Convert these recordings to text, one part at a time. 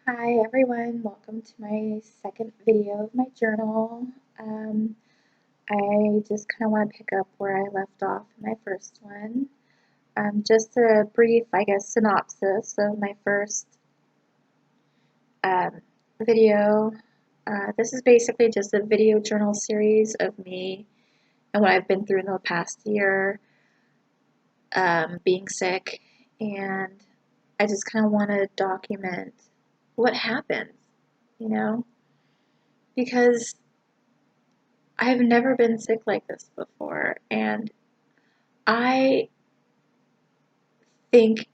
Hi everyone, welcome to my second video of my journal. Um, I just kind of want to pick up where I left off in my first one. Just a brief, synopsis of my first um, video. This is basically just a video journal series of me and what I've been through in the past year, being sick, and I just kind of want to document what happens, you know, because I've never been sick like this before, and I think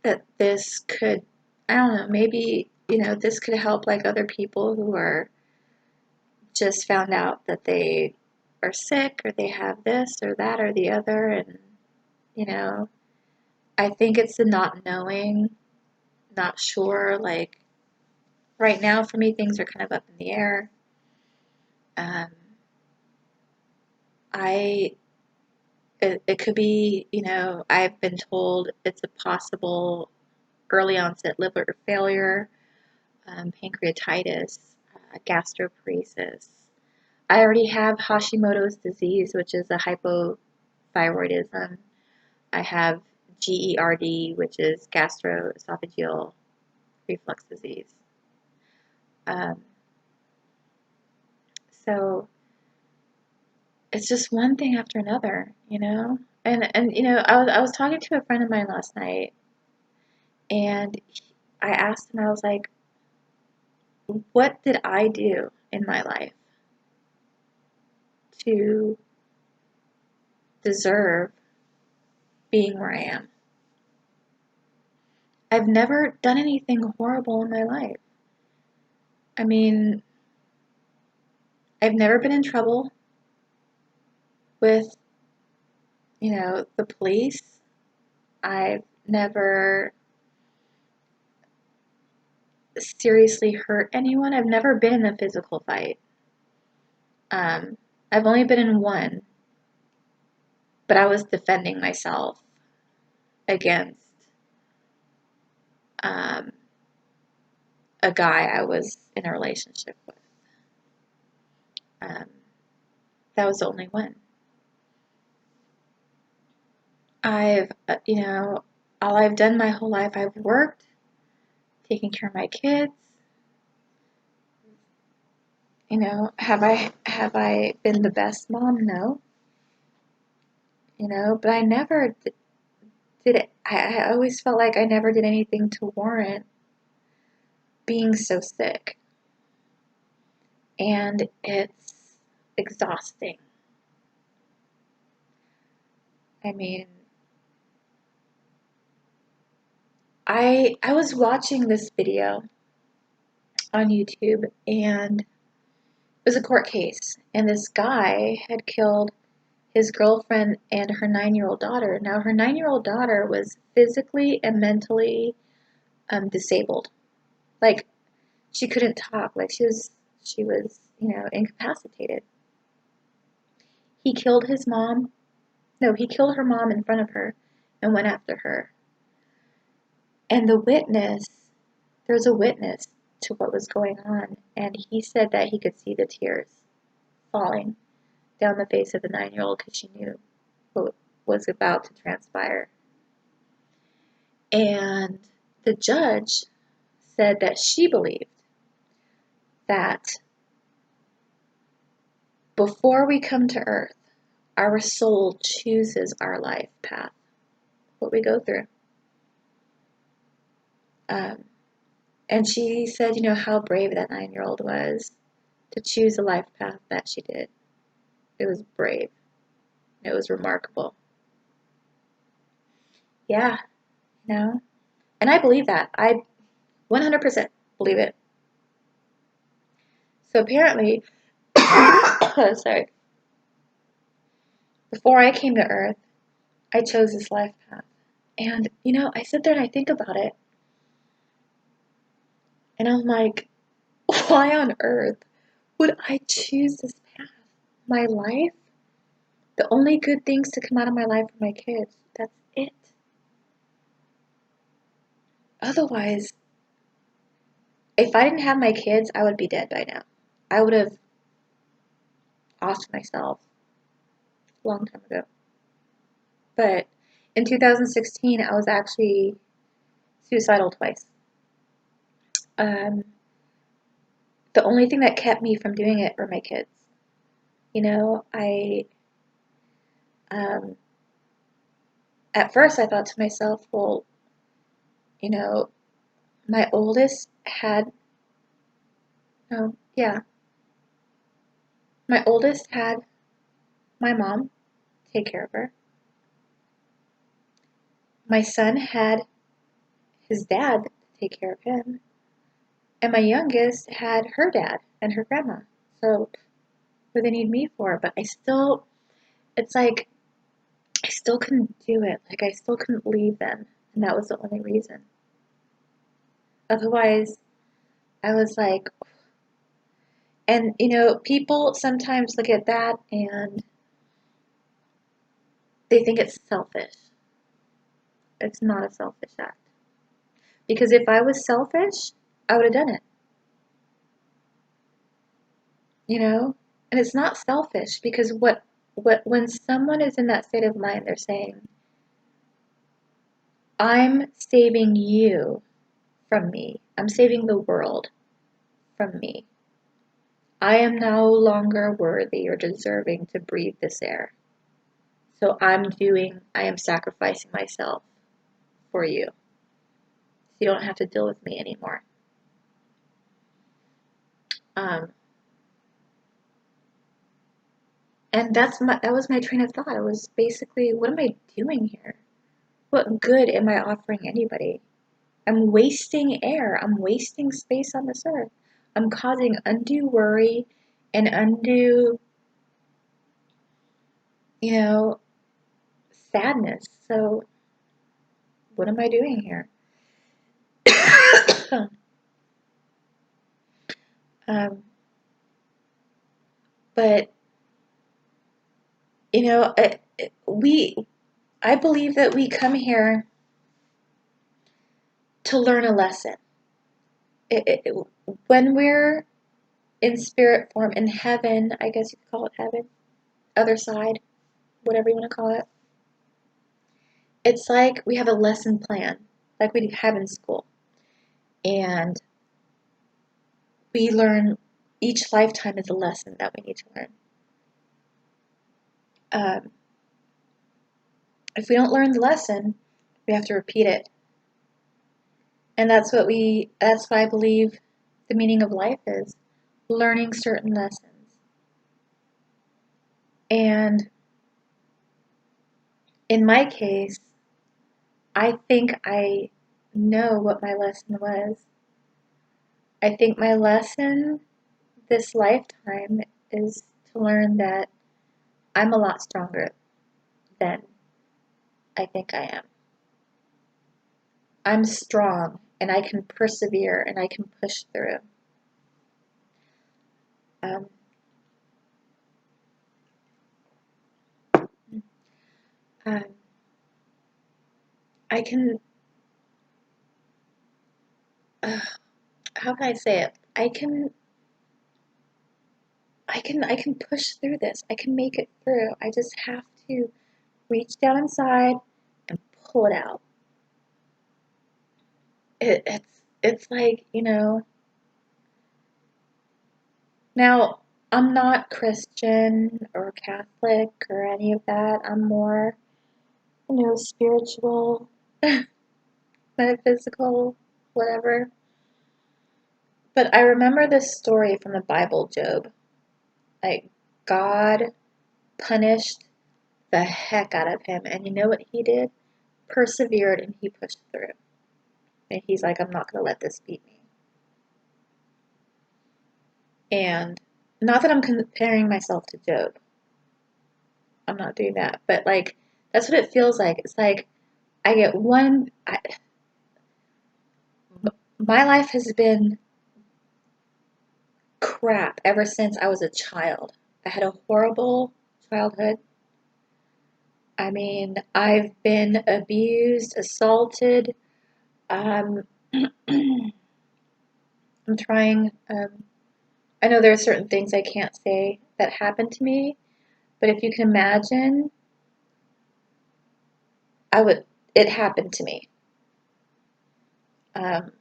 that this could, I don't know, maybe, this could help like other people who are just found out that they are sick or they have this or that or the other, and, you know, I think it's the not knowing, not sure, like, right now for me, things are kind of up in the air. Um, I it could be, I've been told it's a possible early onset liver failure, pancreatitis, gastroparesis. I already have Hashimoto's disease, which is a hypothyroidism. I have GERD, which is gastroesophageal reflux disease. Um, so it's just one thing after another, you know. And I was talking to a friend of mine last night, and I asked him, I was like, what did I do in my life to deserve being where I am? I've never done anything horrible in my life. I mean, I've never been in trouble with, the police. I've never seriously hurt anyone. I've never been in a physical fight. Um, I've only been in one, but I was defending myself against um, a guy I was in a relationship with. Um, that was the only one. All I've done my whole life, I've worked, taking care of my kids. Have I been the best mom? No. But I never did it. I always felt like I never did anything to warrant being so sick. And it's exhausting. I mean, I was watching this video on YouTube, and it was a court case, and this guy had killed his girlfriend and her 9-year-old daughter. Now, her 9-year-old daughter was physically and mentally disabled. Like, she couldn't talk. Like, she was, incapacitated. He killed his mom. No, he killed her mom in front of her and went after her. And there's a witness to what was going on, and he said that he could see the tears falling down the face of the 9-year-old because she knew what was about to transpire. And the judge said that she believed that before we come to earth, our soul chooses our life path, what we go through. Um, and she said, how brave that 9-year-old was to choose the life path that she did. It was brave. It was remarkable. Yeah, and I believe that. I 100% believe it. So apparently, sorry, before I came to Earth, I chose this life path. And, I sit there and I think about it, and I'm like, why on earth would I choose this path? My life? The only good things to come out of my life are my kids. That's it. Otherwise, if I didn't have my kids, I would be dead by now. I would have offed myself a long time ago. But in 2016, I was actually suicidal twice. Um, the only thing that kept me from doing it were my kids. You know, um, at first I thought to myself, well, you know, my oldest had, no, yeah, my oldest had my mom take care of her. My son had his dad take care of him. And my youngest had her dad and her grandma. So what do they need me for? But it's like, I still couldn't do it. Like, I still couldn't leave them. And that was the only reason. Otherwise, I was like, and people sometimes look at that and they think it's selfish. It's not a selfish act. Because if I was selfish, I would have done it. You know? And it's not selfish because when someone is in that state of mind, they're saying, I'm saving you from me. I'm saving the world from me. I am no longer worthy or deserving to breathe this air. So I am sacrificing myself for you. So you don't have to deal with me anymore. Um, and that was my train of thought. It was basically, what am I doing here? What good am I offering anybody? I'm wasting air. I'm wasting space on this earth. I'm causing undue worry and undue, sadness. So, what am I doing here? um, but you know, we I believe that we come here to learn a lesson. When we're in spirit form in heaven, I guess you could call it heaven, other side, whatever you want to call it. It's like we have a lesson plan, like we have in school, and we learn. Each lifetime is a lesson that we need to learn. Um, if we don't learn the lesson, we have to repeat it. And that's what I believe the meaning of life is, learning certain lessons. And in my case, I think I know what my lesson was. I think my lesson this lifetime is to learn that I'm a lot stronger than I think I am. I'm strong and I can persevere and I can push through. Um, um, I can, how can I say it? I can push through this. I can make it through. I just have to reach down inside and pull it out. It's like, now I'm not Christian or Catholic or any of that. I'm more, spiritual, metaphysical, whatever. But I remember this story from the Bible, Job. Like, God punished the heck out of him. And you know what he did? Persevered and he pushed through. And he's like, I'm not going to let this beat me. And not that I'm comparing myself to Job. I'm not doing that. But, like, that's what it feels like. It's like I get my life has been crap ever since I was a child. I had a horrible childhood. I mean, I've been abused, assaulted. Um, I'm trying, I know there are certain things I can't say that happened to me, but if you can imagine, it happened to me. Um,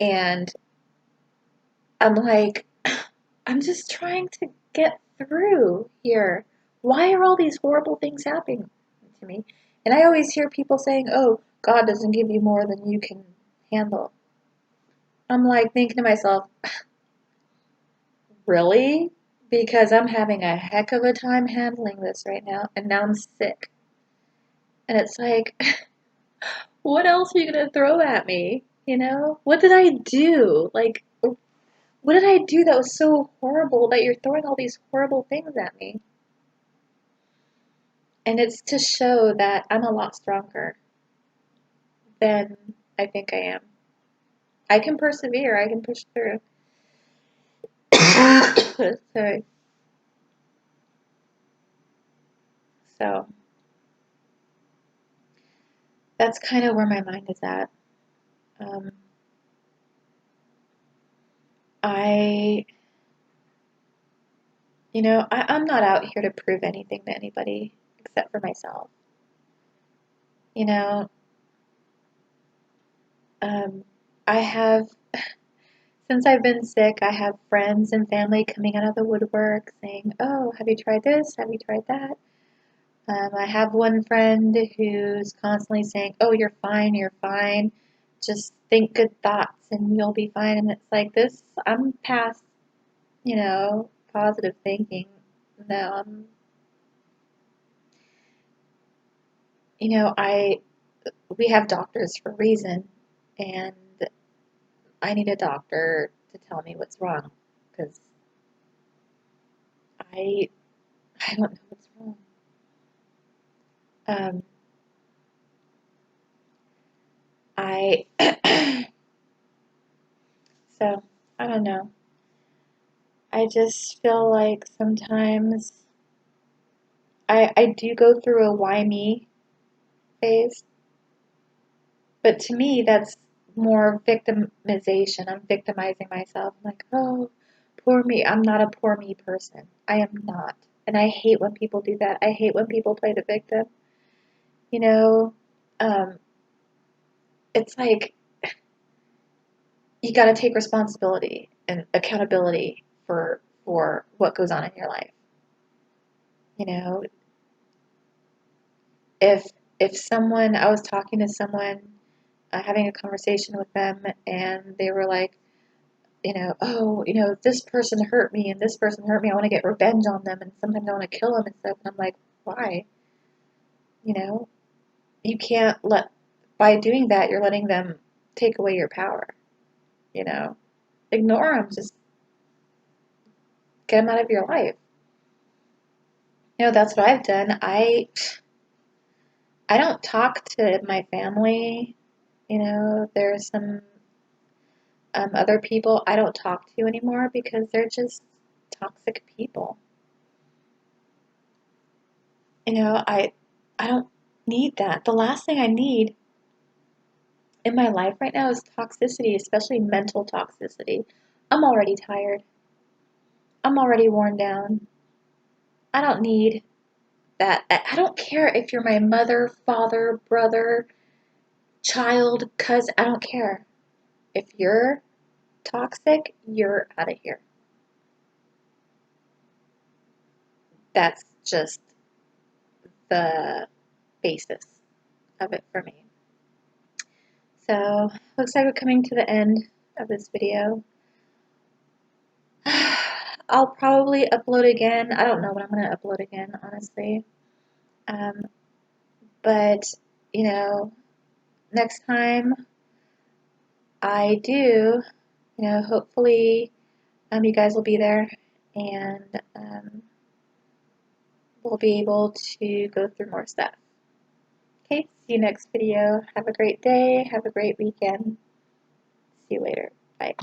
and I'm like, I'm just trying to get through here. Why are all these horrible things happening to me? And I always hear people saying, oh, God doesn't give you more than you can handle. I'm like thinking to myself, really? Because I'm having a heck of a time handling this right now, and now I'm sick. And it's like, what else are you going to throw at me? You know? What did I do? Like, what did I do that was so horrible that you're throwing all these horrible things at me? And it's to show that I'm a lot stronger than I think I am. I can persevere, I can push through. Sorry. So, that's kind of where my mind is at. Um, I, I'm not out here to prove anything to anybody except for myself. You know, um, I have, since I've been sick, I have friends and family coming out of the woodwork saying, oh, have you tried this? Have you tried that? I have one friend who's constantly saying, oh, you're fine, you're fine. Just think good thoughts and you'll be fine. And it's like this, I'm past, positive thinking. No, I we have doctors for a reason, and I need a doctor to tell me what's wrong because I I don't know what's wrong. Um, I so I don't know. I just feel like sometimes I do go through a why me phase, but to me that's more victimization. I'm victimizing myself. I'm like, oh, poor me. I'm not a poor me person. I am not. And I hate when people do that. I hate when people play the victim. You know, um, it's like you got to take responsibility and accountability for what goes on in your life. You know, if if someone I was talking to someone, having a conversation with them, and they were like, oh, this person hurt me and this person hurt me. I want to get revenge on them, and sometimes I want to kill them and stuff. And I'm like, why? You know, you can't let by doing that, you're letting them take away your power. You know, ignore them. Just get them out of your life. That's what I've done. I don't talk to my family. There's some other people I don't talk to anymore because they're just toxic people. I don't need that. The last thing I need in my life right now is toxicity, especially mental toxicity. I'm already tired. I'm already worn down. I don't need that. I don't care if you're my mother, father, brother, child, cousin. I don't care. If you're toxic, you're out of here. That's just the basis of it for me. So, looks like we're coming to the end of this video. I'll probably upload again. I don't know when I'm going to upload again, honestly. Um, but, next time I do, hopefully you guys will be there and we'll be able to go through more stuff. Okay, see you next video. Have a great day. Have a great weekend. See you later. Bye.